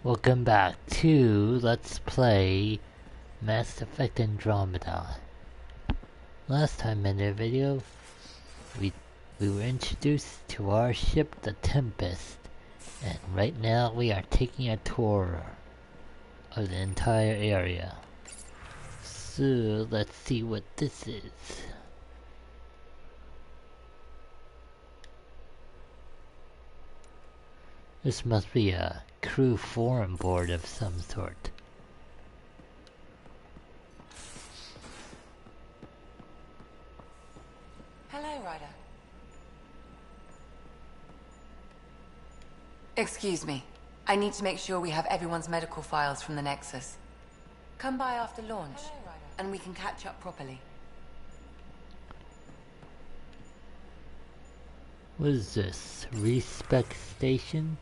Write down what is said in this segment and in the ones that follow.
Welcome back to Let's Play Mass Effect Andromeda. Last time in the video, we were introduced to our ship, the Tempest, and right now we are taking a tour of the entire area. So let's see what this is. This must be a crew forum board of some sort. Hello, Ryder. Excuse me. I need to make sure we have everyone's medical files from the Nexus. Come by after launch, and we can catch up properly. What is this? Respec station?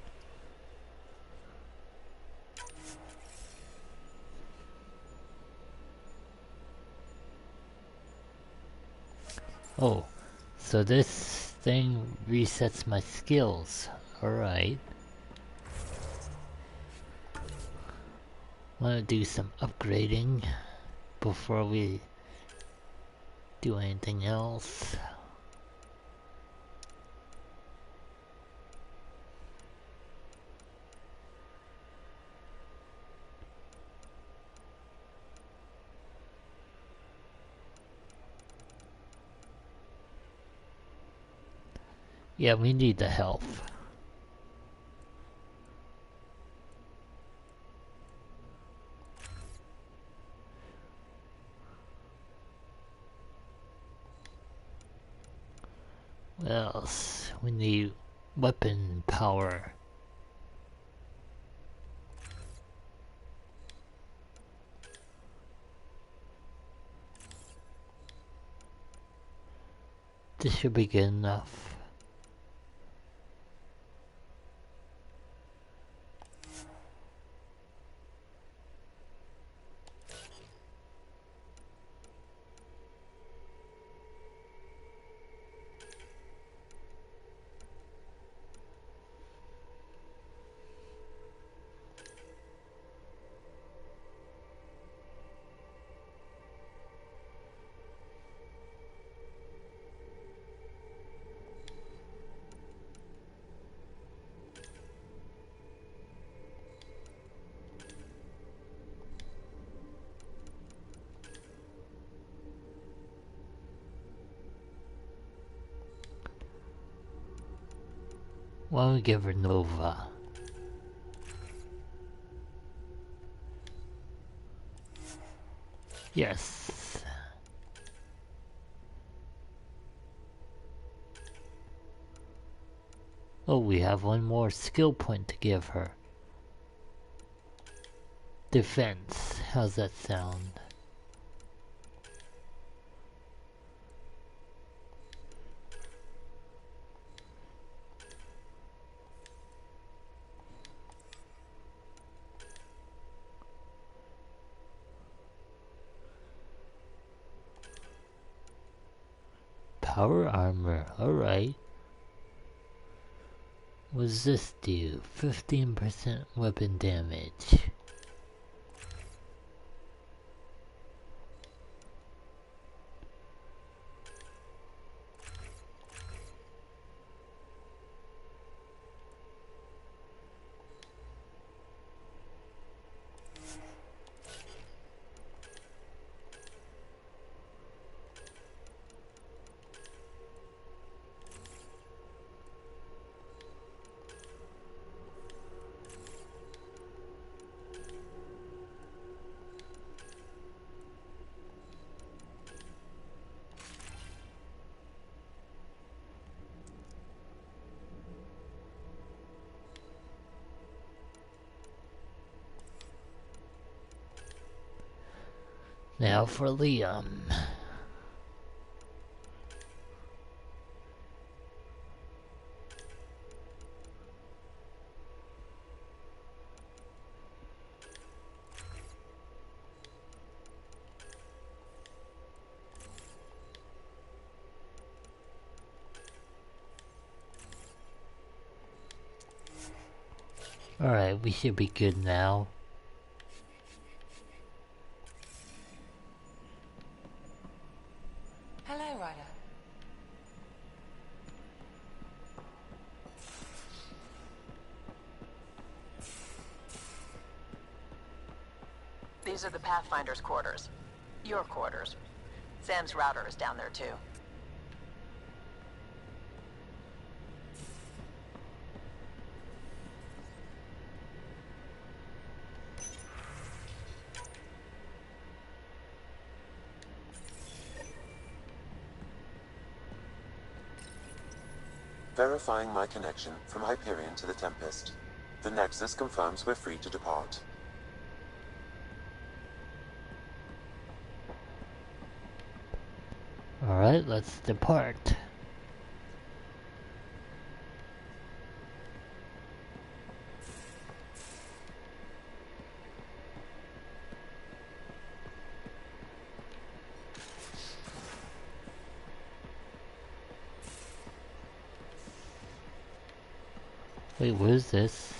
Oh, so this thing resets my skills. Alright. Wanna do some upgrading before we do anything else. Yeah, we need the health. What else? We need weapon power. This should be good enough. Why don't we give her Nova? Yes. Oh, we have one more skill point to give her. Defense. How's that sound? Power armor, alright. What does this do? 15% weapon damage. Now for Liam. Alright, we should be good now. Hello, Ryder. These are the Pathfinder's quarters. Your quarters. Sam's router is down there too. Verifying my connection from Hyperion to the Tempest. The Nexus confirms we're free to depart. Alright, let's depart. Wait, what is this?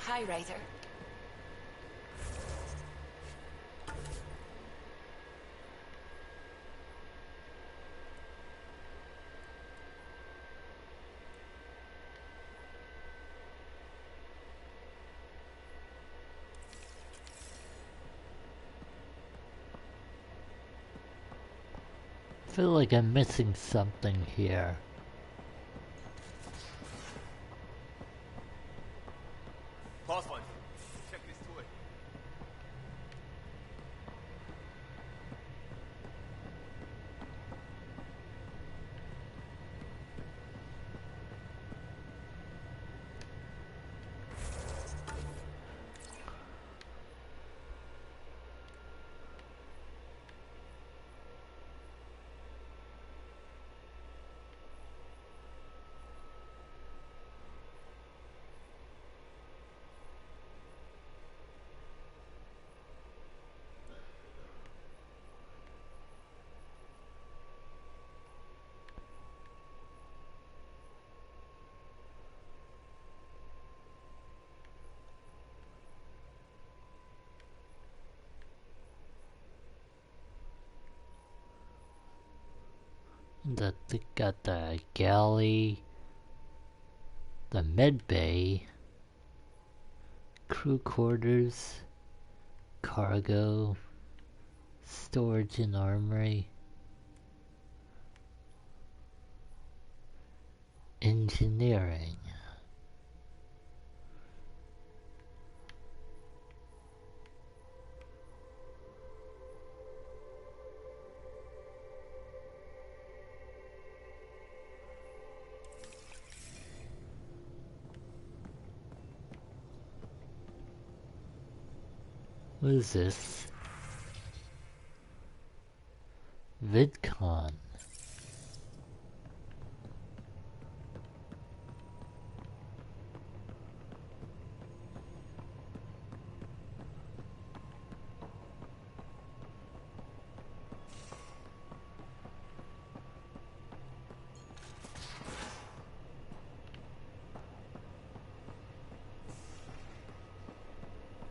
Hi, Ryder. I feel like I'm missing something here. Pathfinder, check this toy. They got the galley, the med bay, crew quarters, cargo, storage and armory, engineering. What is this? VidCon.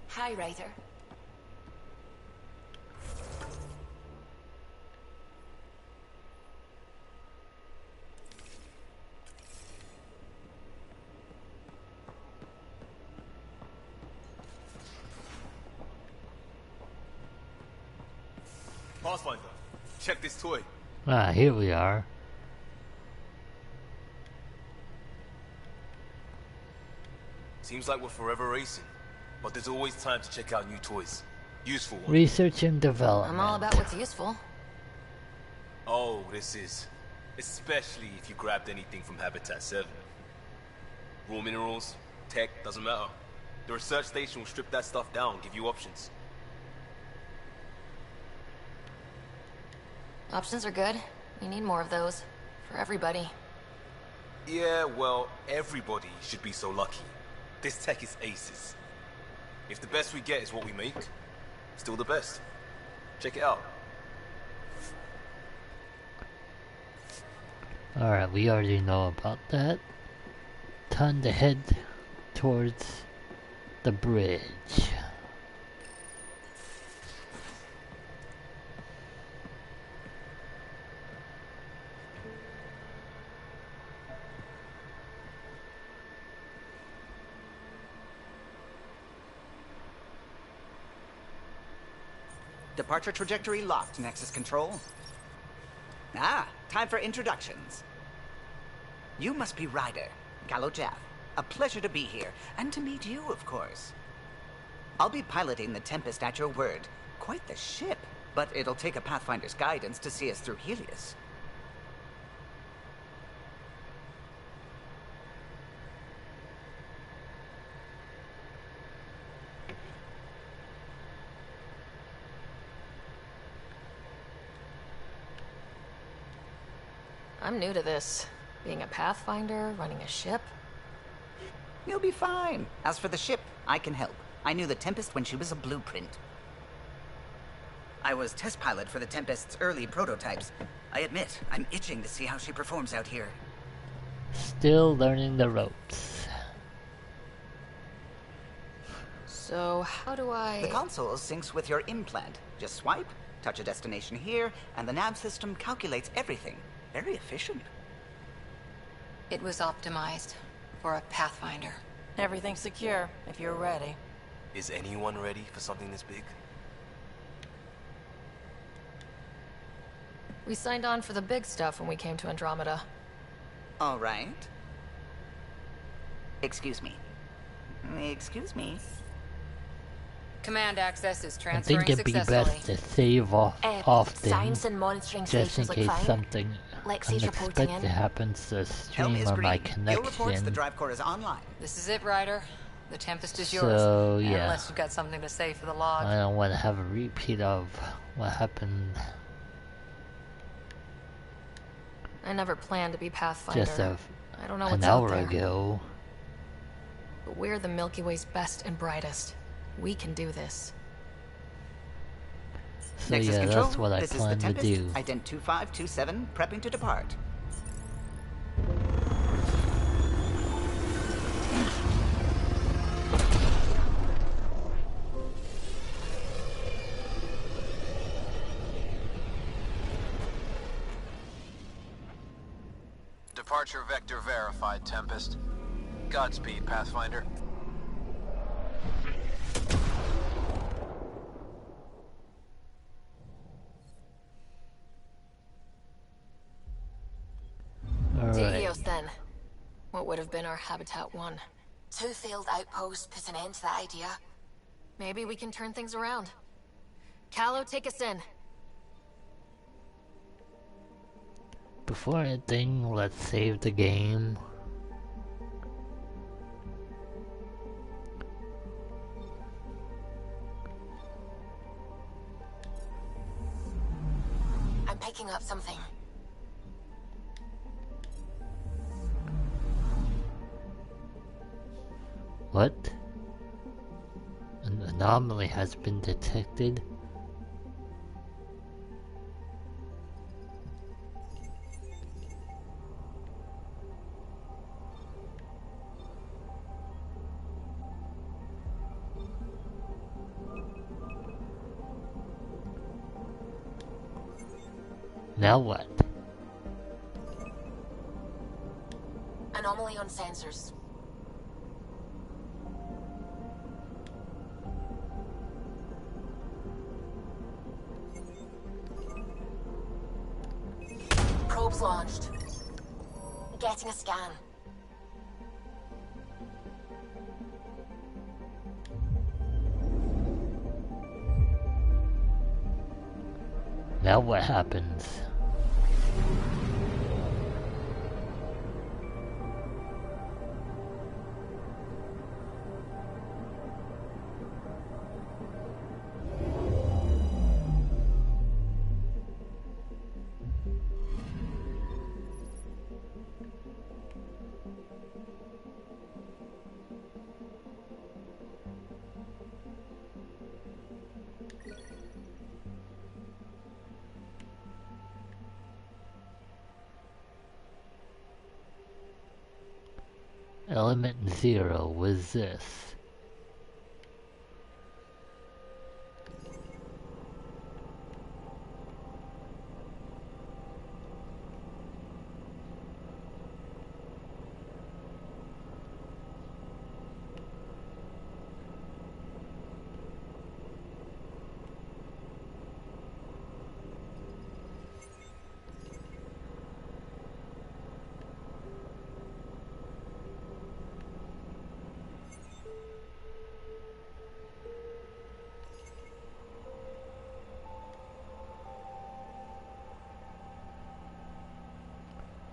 Hi, Ryder. Pathfinder, check this toy. Ah, here we are. Seems like we're forever racing, but there's always time to check out new toys. Useful ones. Research and development. I'm all about what's useful. Oh, this is. Especially if you grabbed anything from Habitat 7. Raw minerals, tech, doesn't matter. The research station will strip that stuff down, give you options. Options are good. We need more of those. For everybody. Yeah, well, everybody should be so lucky. This tech is aces. If the best we get is what we make, still the best. Check it out. Alright, we already know about that. Time to head towards the bridge. Departure trajectory locked, Nexus Control. Ah, time for introductions. You must be Ryder, Gallo Jaff. A pleasure to be here, and to meet you, of course. I'll be piloting the Tempest at your word. Quite the ship, but it'll take a Pathfinder's guidance to see us through Helios. I'm new to this. Being a Pathfinder, running a ship. You'll be fine. As for the ship, I can help. I knew the Tempest when she was a blueprint. I was test pilot for the Tempest's early prototypes. I admit, I'm itching to see how she performs out here. Still learning the ropes. So, how do I... The console syncs with your implant. Just swipe, touch a destination here, and the nav system calculates everything. Very efficient. It was optimized for a Pathfinder. Everything's secure, if you're ready. Is anyone ready for something this big? We signed on for the big stuff when we came to Andromeda. All right. Excuse me. Excuse me. Command access is I transferring think it'd be successfully. best to save often, Science and monitoring just in stations look case fine. something Lexi's reporting unexpected in. happens to the Helm stream is or my green. Gil reports the connection. drive core is online. This is it, Ryder. The Tempest is yours. So, yeah. Unless you've got something to say for the log. I don't want to have a repeat of what happened I never planned to be Pathfinder. just I don't know an what's out hour there. ago. But we're the Milky Way's best and brightest. We can do this. So Nexus yeah, Control, that's what I this is the plan to Tempest. do. Ident 2527, prepping to depart. Departure vector verified, Tempest. Godspeed, Pathfinder. Alright, Helios then. What would have been our Habitat 1. 2 failed outposts put an end to that idea. Maybe we can turn things around. Callow, take us in. before anything, let's save the game. I'm picking up something. What? An anomaly has been detected. Now what? Anomaly on sensors. Probes launched. Getting a scan. Now what happens? Element Zero was this.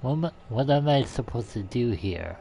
What am I supposed to do here?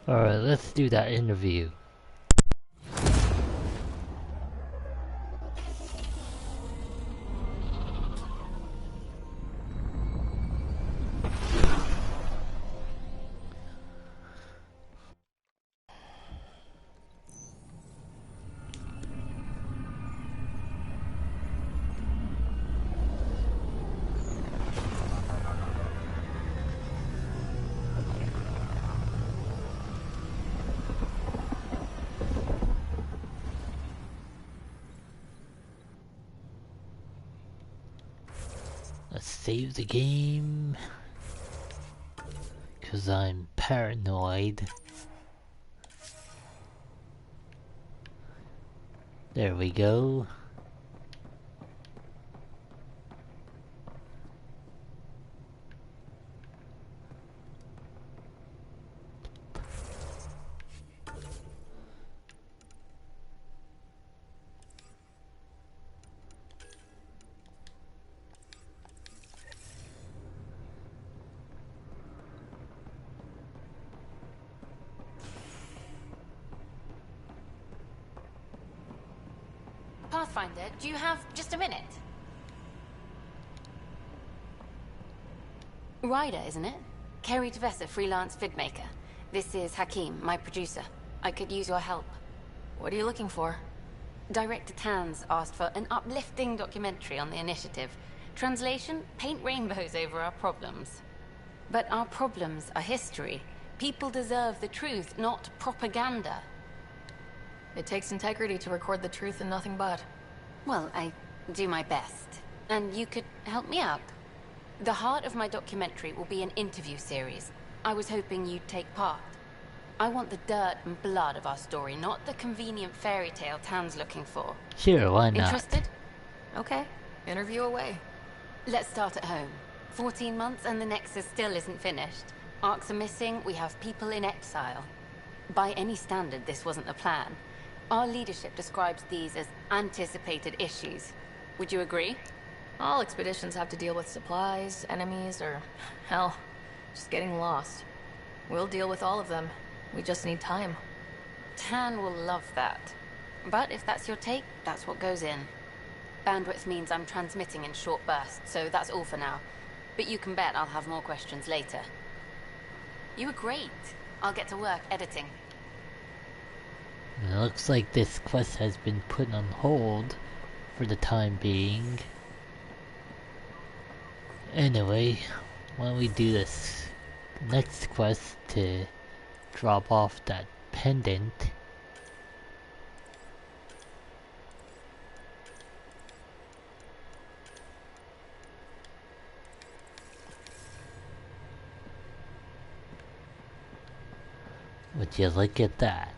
Alright, let's do that interview. Let's save the game. 'Cause I'm paranoid. There we go. Pathfinder, do you have just a minute? Ryder, isn't it? Kerry Tavessa, freelance vidmaker. This is Hakim, my producer. I could use your help. What are you looking for? Director Tans asked for an uplifting documentary on the initiative. Translation, paint rainbows over our problems. But our problems are history. People deserve the truth, not propaganda. It takes integrity to record the truth and nothing but. Well, I do my best. And you could help me out. The heart of my documentary will be an interview series. I was hoping you'd take part. I want the dirt and blood of our story, not the convenient fairy tale Tan's looking for. Sure, why not? Interested? Okay, interview away. Let's start at home. 14 months and the Nexus still isn't finished. Arcs are missing, we have people in exile. By any standard, this wasn't the plan. Our leadership describes these as anticipated issues. Would you agree? All expeditions have to deal with supplies, enemies, or, hell, just getting lost. We'll deal with all of them. We just need time. Tan will love that. But if that's your take, that's what goes in. Bandwidth means I'm transmitting in short bursts, so that's all for now. But you can bet I'll have more questions later. You were great. I'll get to work editing. It looks like this quest has been put on hold for the time being. Anyway, why don't we do this next quest to drop off that pendant. Would you look at that?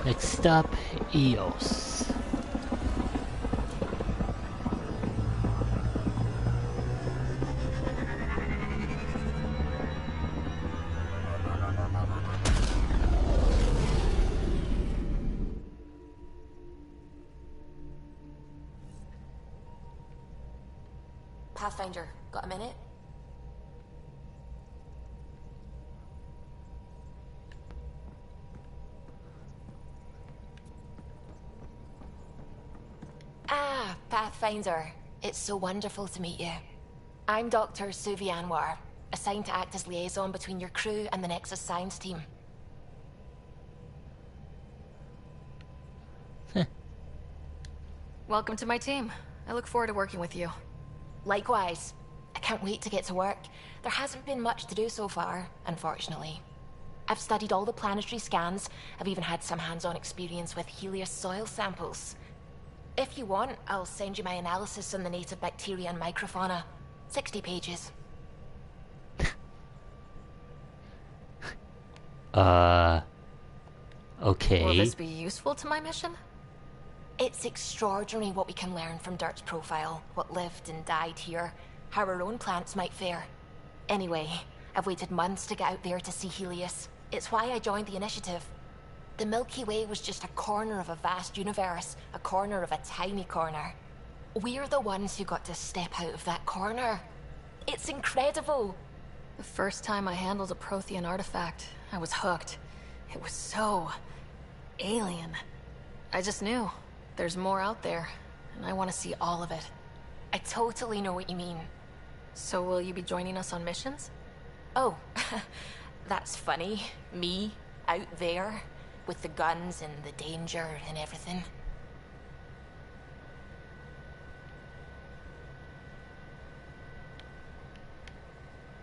Next up, Eos. Pathfinder, got a minute? Ah, Pathfinder. It's so wonderful to meet you. I'm Dr. Suvi Anwar, assigned to act as liaison between your crew and the Nexus science team. Welcome to my team. I look forward to working with you. Likewise. I can't wait to get to work. There hasn't been much to do so far, unfortunately. I've studied all the planetary scans. I've even had some hands-on experience with Helios soil samples. If you want, I'll send you my analysis on the native bacteria and microfauna. 60 pages. Okay. Will this be useful to my mission? It's extraordinary what we can learn from Dirt's profile, what lived and died here, how our own plants might fare. Anyway, I've waited months to get out there to see Helios. It's why I joined the initiative. The Milky Way was just a corner of a vast universe, a corner of a tiny corner. We're the ones who got to step out of that corner. It's incredible! The first time I handled a Prothean artifact, I was hooked. It was so... alien. I just knew. There's more out there, and I want to see all of it. I totally know what you mean. So will you be joining us on missions? Oh, that's funny. Me, out there, with the guns and the danger and everything.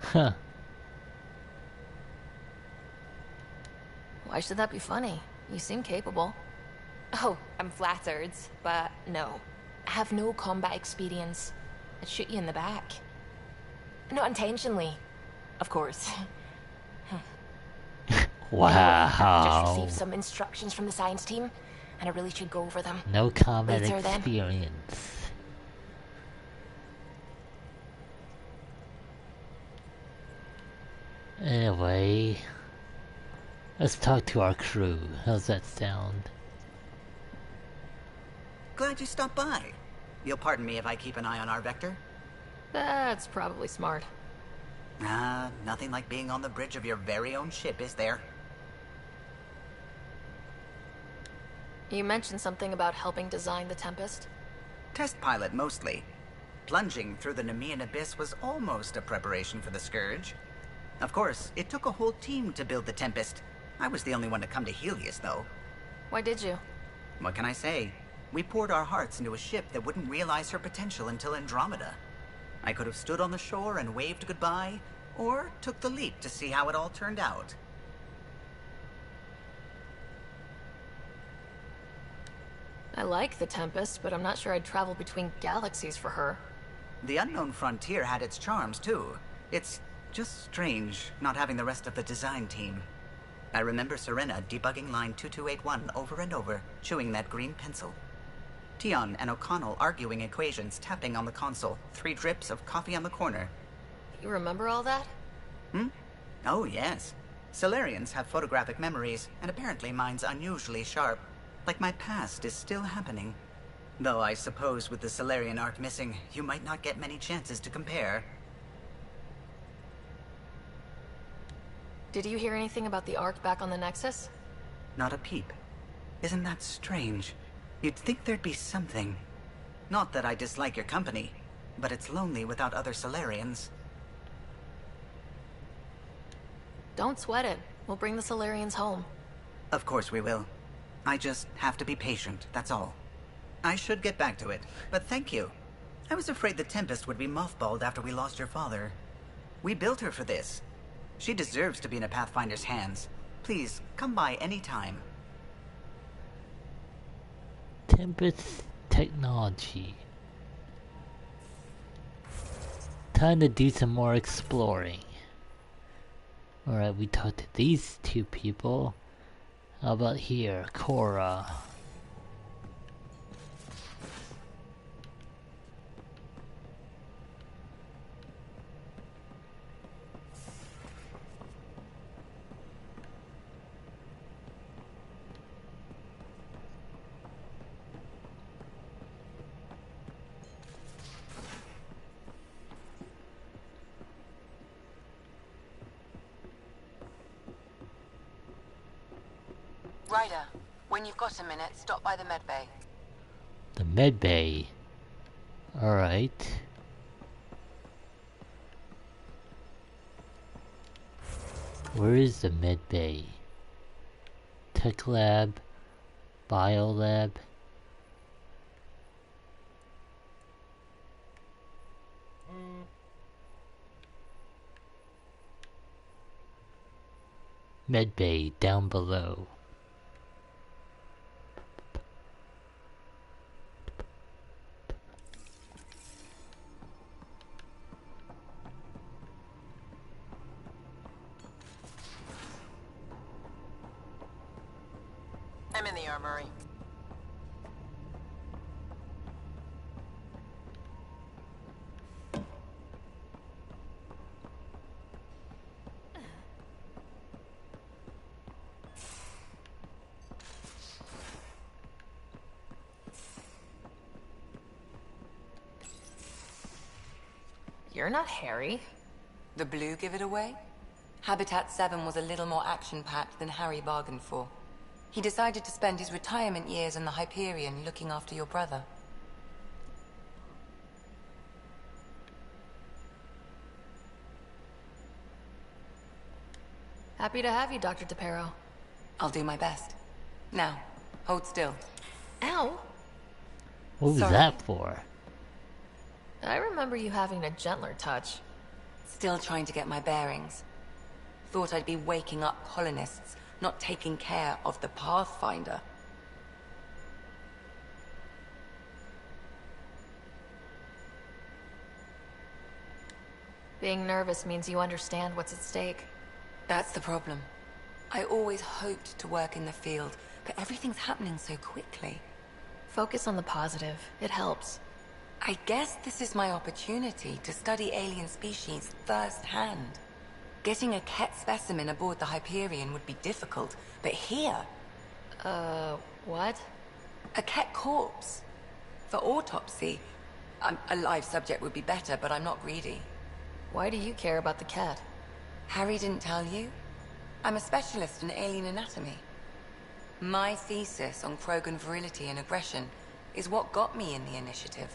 Huh. Why should that be funny? You seem capable. Oh, I'm flattered, but no. I have no combat experience. I'd shoot you in the back. Not intentionally, of course. Wow. I've just received some instructions from the science team, and I really should go over them. No combat Later, then. experience. Anyway, let's talk to our crew. How's that sound? Glad you stopped by. You'll pardon me if I keep an eye on our vector? That's probably smart. Nothing like being on the bridge of your very own ship, is there? You mentioned something about helping design the Tempest. Test pilot, mostly. Plunging through the Nemean abyss was almost a preparation for the Scourge. Of course, it took a whole team to build the Tempest. I was the only one to come to Helios, though. Why did you? What can I say? We poured our hearts into a ship that wouldn't realize her potential until Andromeda. I could have stood on the shore and waved goodbye, or took the leap to see how it all turned out. I like the Tempest, but I'm not sure I'd travel between galaxies for her. The unknown frontier had its charms, too. It's just strange not having the rest of the design team. I remember Serena debugging line 2281 over and over, chewing that green pencil. Tion and O'Connell arguing equations, tapping on the console, 3 drips of coffee on the corner. You remember all that? Oh, yes. Solarians have photographic memories, and apparently mine's unusually sharp. Like my past is still happening. Though I suppose with the Solarian arc missing, you might not get many chances to compare. Did you hear anything about the Ark back on the Nexus? Not a peep. Isn't that strange? You'd think there'd be something. Not that I dislike your company, but it's lonely without other Solarians. Don't sweat it. We'll bring the Solarians home. Of course we will. I just have to be patient, that's all. I should get back to it, but thank you. I was afraid the Tempest would be mothballed after we lost your father. We built her for this. She deserves to be in a Pathfinder's hands. Please, come by any time. Tempest technology. Time to do some more exploring. Alright, we talked to these two people. How about here, Cora? Ryder, when you've got a minute, stop by the medbay. The medbay. Alright. Where is the medbay? Tech lab. Bio lab. Medbay down below. I'm in the armory. You're not Harry. The blue give it away? Habitat 7 was a little more action-packed than Harry bargained for. He decided to spend his retirement years in the Hyperion looking after your brother. Happy to have you, Dr. DePero. I'll do my best. Now, hold still. Ow! What was Sorry. that for? I remember you having a gentler touch. Still trying to get my bearings. Thought I'd be waking up colonists, not taking care of the Pathfinder. Being nervous means you understand what's at stake. That's the problem. I always hoped to work in the field, but everything's happening so quickly. Focus on the positive. It helps. I guess this is my opportunity to study alien species firsthand. Getting a Ket specimen aboard the Hyperion would be difficult, but here... What? A Ket corpse. For autopsy. A live subject would be better, but I'm not greedy. Why do you care about the cat? Harry didn't tell you? I'm a specialist in alien anatomy. My thesis on Krogan virility and aggression is what got me in the initiative.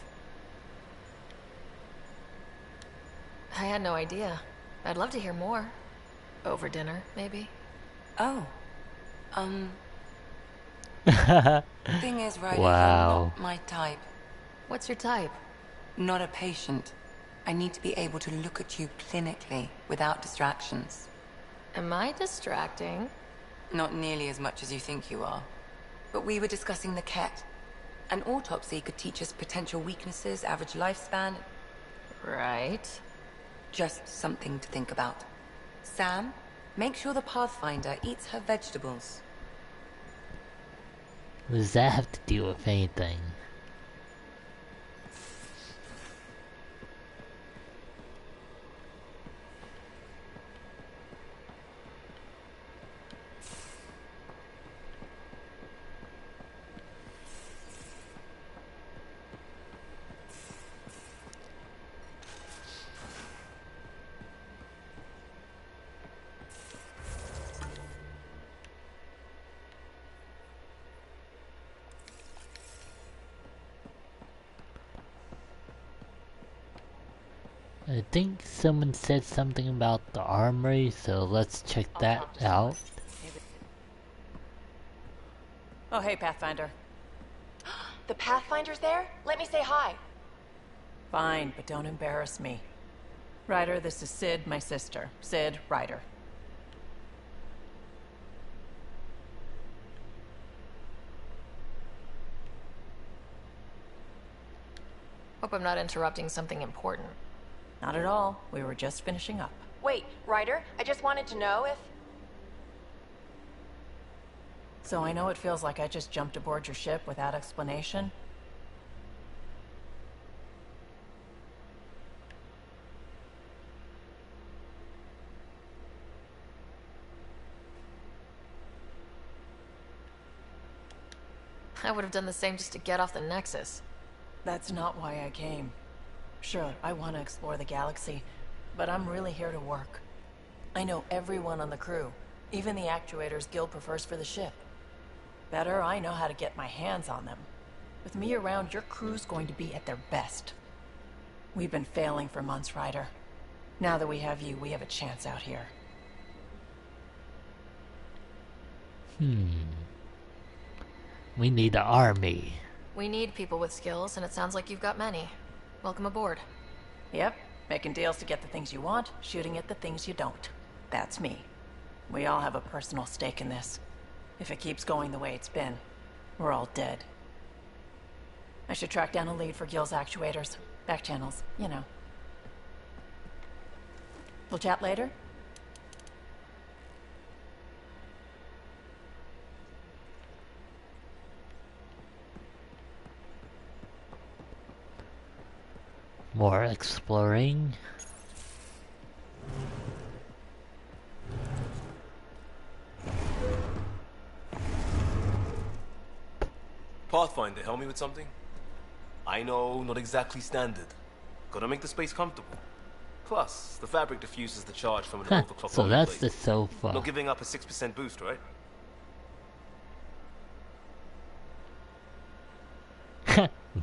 I had no idea. I'd love to hear more. Over dinner, maybe? Oh. Thing is, Ryder, Wow. you're not my type. What's your type? Not a patient. I need to be able to look at you clinically, without distractions. Am I distracting? Not nearly as much as you think you are. But we were discussing the Ket. An autopsy could teach us potential weaknesses, average lifespan. Right. Just something to think about. Sam, make sure the Pathfinder eats her vegetables. What does that have to do with anything? I think someone said something about the armory, so let's check that out. Oh, hey, Pathfinder. The Pathfinder's there? Let me say hi. Fine, but don't embarrass me. Ryder, this is Sid, my sister. Sid, Ryder. Hope I'm not interrupting something important. Not at all. We were just finishing up. Wait, Ryder, I just wanted to know if... So I know it feels like I just jumped aboard your ship without explanation. I would have done the same just to get off the Nexus. That's not why I came. Sure, I want to explore the galaxy, but I'm really here to work. I know everyone on the crew, even the actuators Gil prefers for the ship. Better, I know how to get my hands on them. With me around, your crew's going to be at their best. We've been failing for months, Ryder. Now that we have you, we have a chance out here. We need an army. We need people with skills, and it sounds like you've got many. Welcome aboard. Yep, making deals to get the things you want, shooting at the things you don't. That's me. We all have a personal stake in this. If it keeps going the way it's been, we're all dead. I should track down a lead for Gil's actuators. Back channels, you know. We'll chat later? More exploring. Pathfinder, help me with something? I know, not exactly standard. Gotta make the space comfortable. Plus, the fabric diffuses the charge from an overclock. So that's blade. the sofa. Not giving up a 6% boost, right?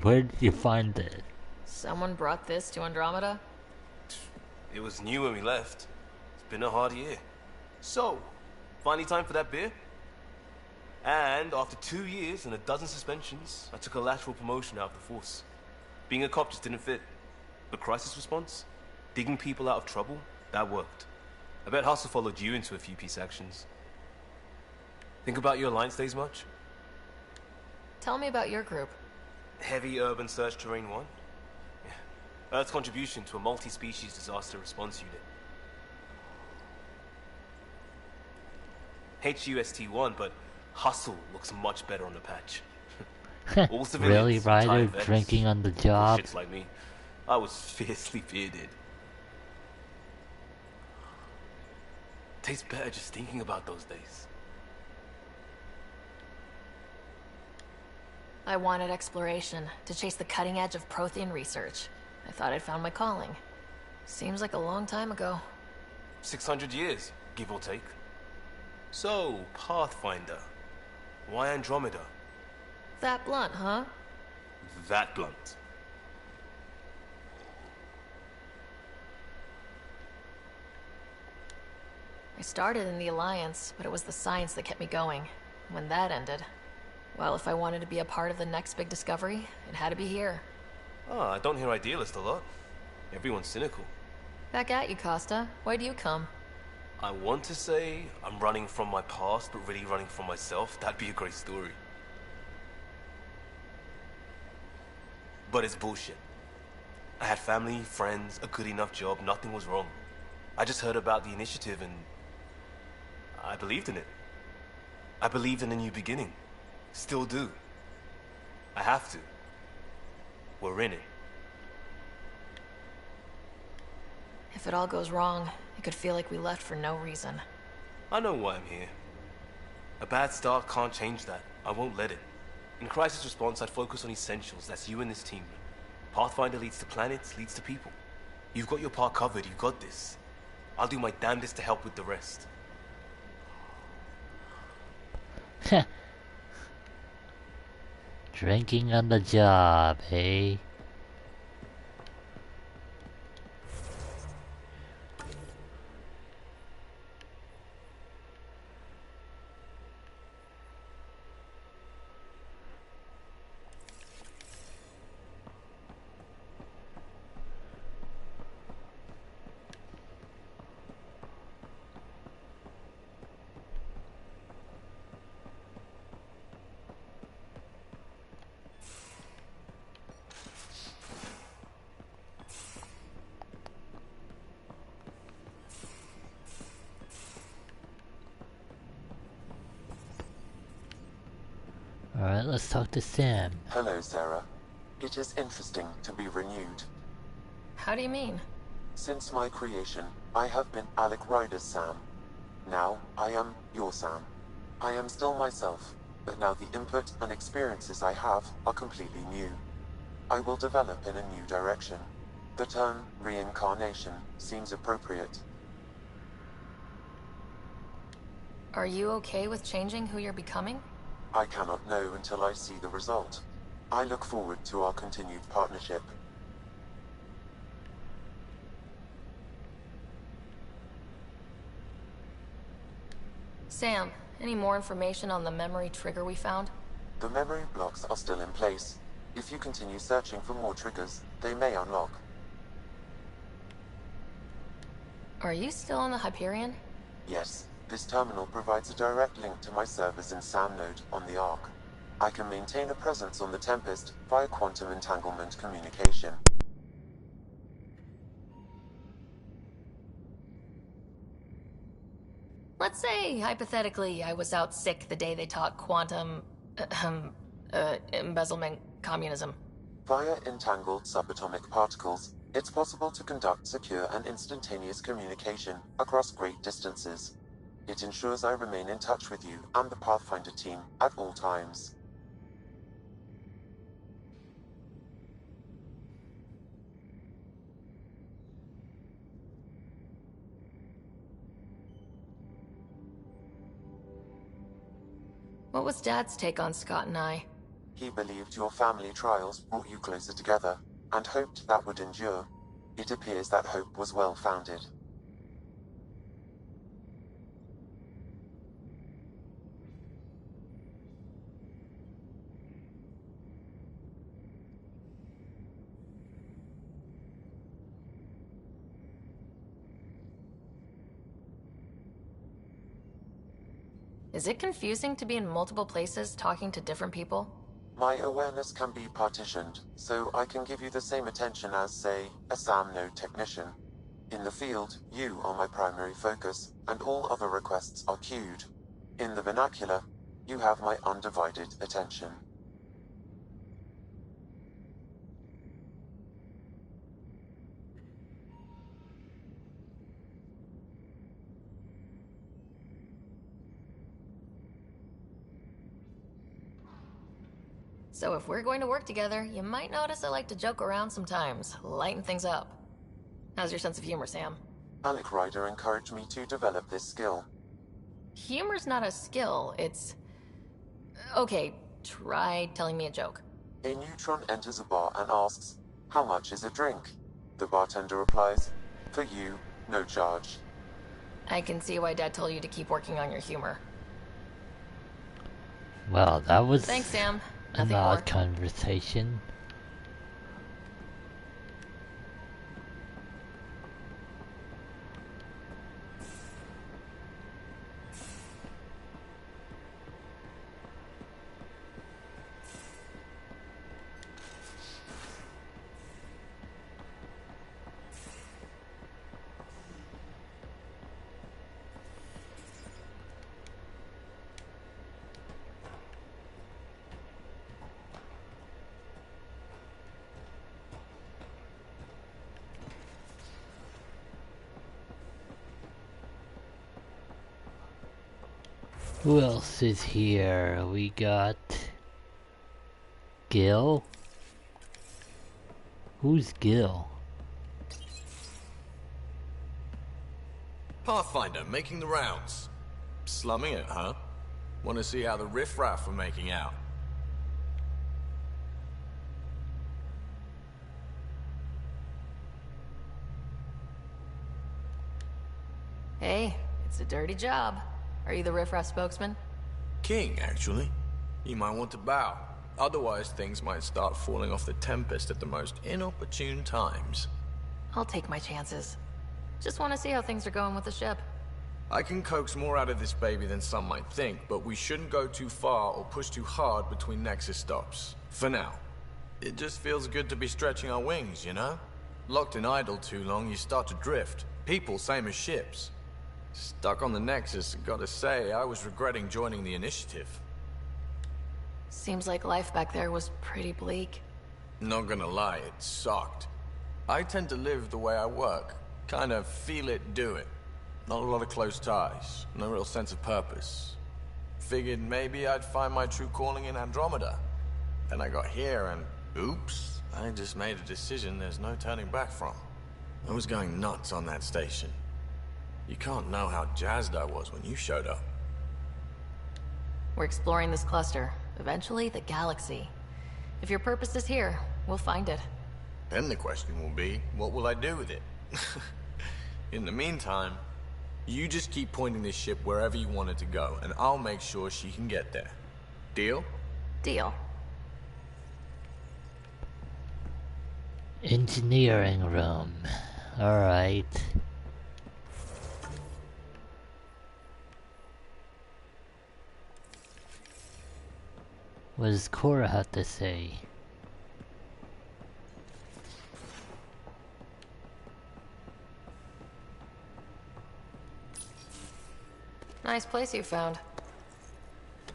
Where did you find it? Someone brought this to Andromeda? It was new when we left. It's been a hard year. So, finally time for that beer? And after 2 years and a dozen suspensions, I took a lateral promotion out of the force. Being a cop just didn't fit. But crisis response? Digging people out of trouble? That worked. I bet Hustle followed you into a few peace actions. Think about your Alliance days much? Tell me about your group. Heavy Urban Search Terrain 1? Yeah. Earth's contribution to a multi-species disaster response unit. HUST-1, but Hustle looks much better on the patch. All Really, civilians, Ryder, retired vets, drinking on the job? shits like me. I was fiercely bearded. Tastes better just thinking about those days. I wanted exploration, to chase the cutting edge of Prothean research. I thought I'd found my calling. Seems like a long time ago. 600 years, give or take. So, Pathfinder. Why Andromeda? That blunt, huh? That blunt. I started in the Alliance, but it was the science that kept me going. When that ended, well, if I wanted to be a part of the next big discovery, it had to be here. I don't hear idealist a lot. Everyone's cynical. Back at you, Costa. Why do you come? I want to say I'm running from my past, but really running from myself. That'd be a great story. But it's bullshit. I had family, friends, a good enough job, nothing was wrong. I just heard about the initiative and I believed in it. I believed in a new beginning. Still do. I have to. We're in it. If it all goes wrong, it could feel like we left for no reason. I know why I'm here. A bad start can't change that. I won't let it. In crisis response, I'd focus on essentials. That's you and this team. Pathfinder leads to planets, leads to people. You've got your part covered. You've got this. I'll do my damnedest to help with the rest. Drinking on the job, eh? Alright, let's talk to Sam. Hello, Sarah. It is interesting to be renewed. How do you mean? Since my creation, I have been Alec Ryder's Sam. Now, I am your Sam. I am still myself, but now the input and experiences I have are completely new. I will develop in a new direction. The term reincarnation seems appropriate. Are you okay with changing who you're becoming? I cannot know until I see the result. I look forward to our continued partnership. Sam, any more information on the memory trigger we found? The memory blocks are still in place. If you continue searching for more triggers, they may unlock. Are you still on the Hyperion? Yes, this terminal provides a direct link to my servers in SAM node on the Ark. I can maintain a presence on the Tempest via quantum entanglement communication. Let's say, hypothetically, I was out sick the day they taught quantum... embezzlement communism. Via entangled subatomic particles, it's possible to conduct secure and instantaneous communication across great distances. It ensures I remain in touch with you and the Pathfinder team at all times. What was Dad's take on Scott and I? He believed your family trials brought you closer together, and hoped that would endure. It appears that hope was well-founded. Is it confusing to be in multiple places talking to different people? My awareness can be partitioned, so I can give you the same attention as, say, a SAM node technician. In the field, you are my primary focus, and all other requests are queued. In the vernacular, you have my undivided attention. So if we're going to work together, you might notice I like to joke around sometimes, lighten things up. How's your sense of humor, Sam? Alec Ryder encouraged me to develop this skill. Humor's not a skill, it's... Okay, try telling me a joke. A neutron enters a bar and asks, "How much is a drink?" The bartender replies, "For you, no charge." I can see why Dad told you to keep working on your humor. Well, that was Thanks, Sam. an Nothing more. odd conversation. Who else is here? We got... Gil? Who's Gil? Pathfinder, making the rounds. Slumming it, huh? Want to see how the riffraff are making out? Hey, it's a dirty job. Are you the riffraff spokesman? King, actually. You might want to bow. Otherwise, things might start falling off the Tempest at the most inopportune times. I'll take my chances. Just want to see how things are going with the ship. I can coax more out of this baby than some might think, but we shouldn't go too far or push too hard between Nexus stops. For now. It just feels good to be stretching our wings, you know? Locked in idle too long, you start to drift. People, same as ships. Stuck on the Nexus, gotta say, I was regretting joining the Initiative. Seems like life back there was pretty bleak. Not gonna lie, it sucked. I tend to live the way I work. Kind of feel it, do it. Not a lot of close ties, no real sense of purpose. Figured maybe I'd find my true calling in Andromeda. Then I got here and, oops, I just made a decision there's no turning back from. I was going nuts on that station. You can't know how jazzed I was when you showed up. We're exploring this cluster, eventually the galaxy. If your purpose is here, we'll find it. Then the question will be, what will I do with it? In the meantime, you just keep pointing this ship wherever you want it to go, and I'll make sure she can get there. Deal? Deal. Engineering room. Alright. What does Cora have to say? Nice place you found.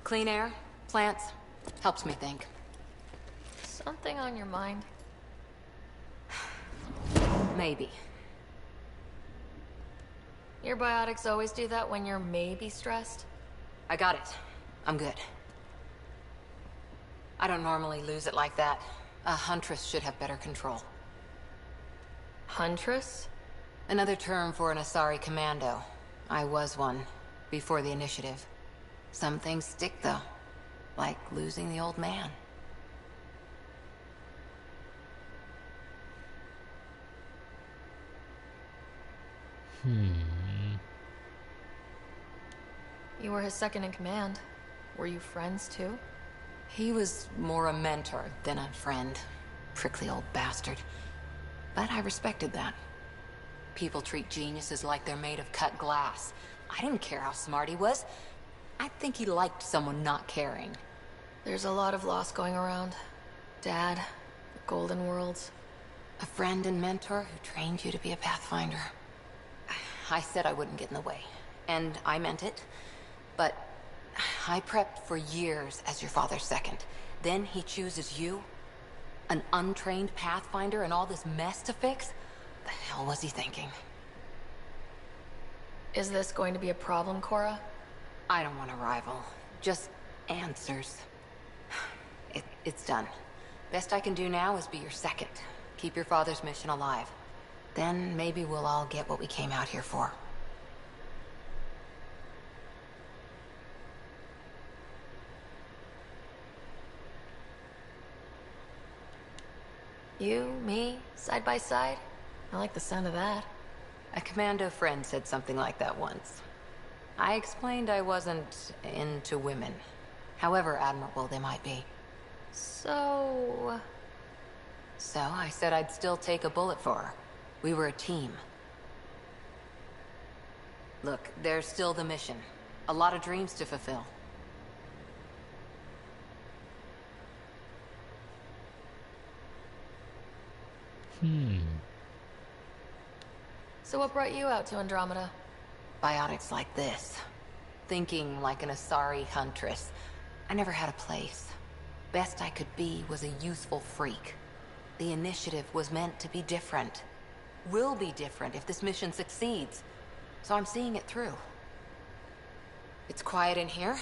Clean air, plants, helps me think. Something on your mind? Maybe. Your biotics always do that when you're maybe stressed? I got it. I'm good. I don't normally lose it like that. A huntress should have better control. Huntress? Another term for an Asari commando. I was one, before the initiative. Some things stick, though. Like losing the old man. You were his second in command. Were you friends, too? He was more a mentor than a friend. Prickly old bastard. But I respected that. People treat geniuses like they're made of cut glass. I didn't care how smart he was. I think he liked someone not caring. There's a lot of loss going around. Dad, the Golden Worlds. A friend and mentor who trained you to be a Pathfinder. I said I wouldn't get in the way. And I meant it. But I prepped for years as your father's second. Then he chooses you? An untrained Pathfinder and all this mess to fix? The hell was he thinking? Is this going to be a problem, Cora? I don't want a rival. Just answers. It's done. Best I can do now is be your second. Keep your father's mission alive. Then maybe we'll all get what we came out here for. You, me, side by side? I like the sound of that. A commando friend said something like that once. I explained I wasn't into women, however admirable they might be. So I said I'd still take a bullet for her. We were a team. Look, there's still the mission. A lot of dreams to fulfill. So what brought you out to Andromeda? Biotics like this. Thinking like an Asari huntress. I never had a place. Best I could be was a useful freak. The initiative was meant to be different. Will be different if this mission succeeds. So I'm seeing it through. It's quiet in here.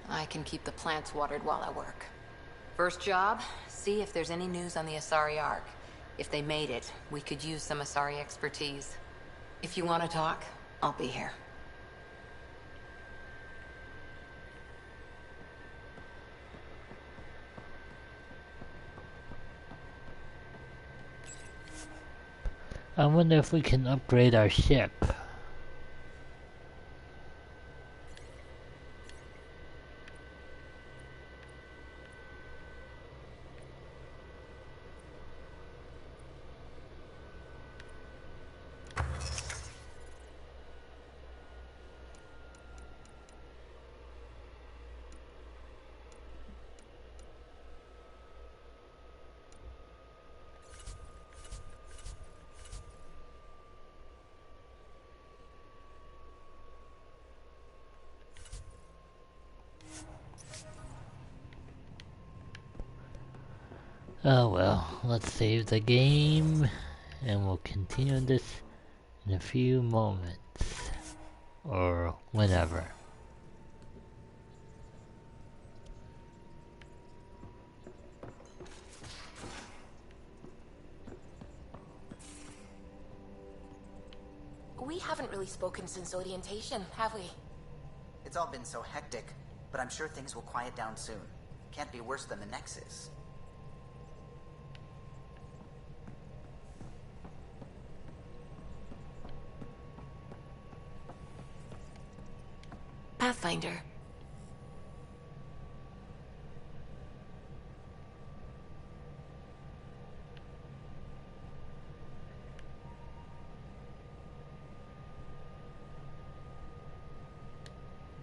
I can keep the plants watered while I work. First job, see if there's any news on the Asari Ark. If they made it, we could use some Asari expertise. If you want to talk, I'll be here. I wonder if we can upgrade our ship. Oh well, let's save the game and we'll continue this in a few moments. Or whenever. We haven't really spoken since orientation, have we? It's all been so hectic, but I'm sure things will quiet down soon. Can't be worse than the Nexus. Pathfinder.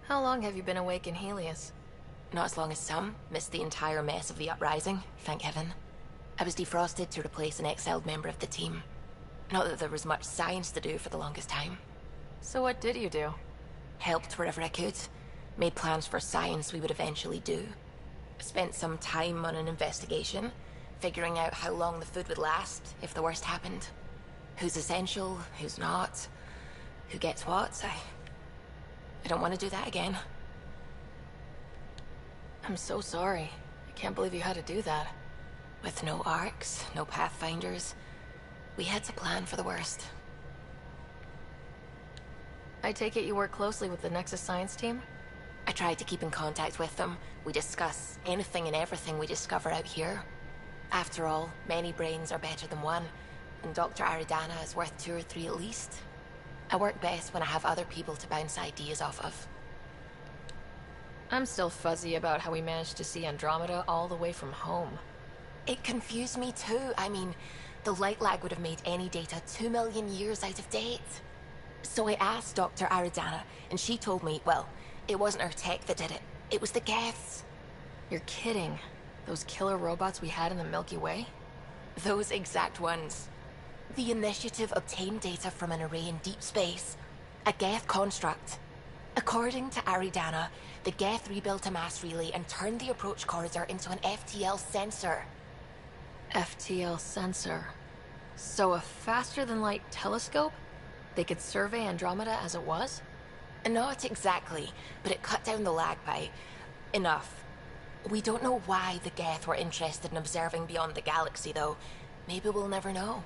How long have you been awake in Helios? Not as long as some. Missed the entire mess of the uprising, thank heaven. I was defrosted to replace an exiled member of the team. Not that there was much science to do for the longest time. So what did you do? Helped wherever I could. Made plans for science we would eventually do. Spent some time on an investigation, figuring out how long the food would last if the worst happened. Who's essential, who's not, who gets what. I don't want to do that again. I'm so sorry. I can't believe you had to do that. With no arcs, no pathfinders, we had to plan for the worst. I take it you work closely with the Nexus science team? I tried to keep in contact with them. We discuss anything and everything we discover out here. After all, many brains are better than one, and Dr. Aridana is worth 2 or 3 at least. I work best when I have other people to bounce ideas off of. I'm still fuzzy about how we managed to see Andromeda all the way from home. It confused me too. I mean, the light lag would have made any data 2 million years out of date. So I asked Dr. Aridana, and she told me, well, it wasn't our tech that did it. It was the Geths. You're kidding. Those killer robots we had in the Milky Way? Those exact ones. The Initiative obtained data from an array in deep space. A Geth construct. According to Aridana, the Geth rebuilt a mass relay and turned the approach corridor into an FTL sensor. FTL sensor. So a faster-than-light telescope? They could survey Andromeda as it was? Not exactly, but it cut down the lag by enough. We don't know why the Geth were interested in observing beyond the galaxy, though. Maybe we'll never know.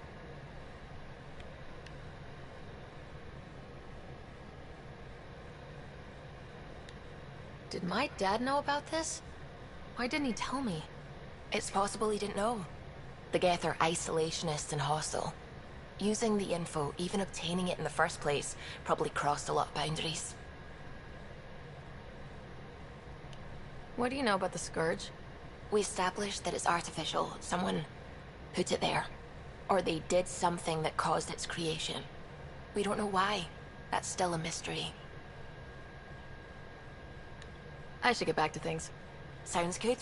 Did my dad know about this? Why didn't he tell me? It's possible he didn't know. The Geth are isolationist and hostile. Using the info, even obtaining it in the first place, probably crossed a lot of boundaries. What do you know about the Scourge? We established that it's artificial. Someone put it there. Or they did something that caused its creation. We don't know why. That's still a mystery. I should get back to things. Sounds good.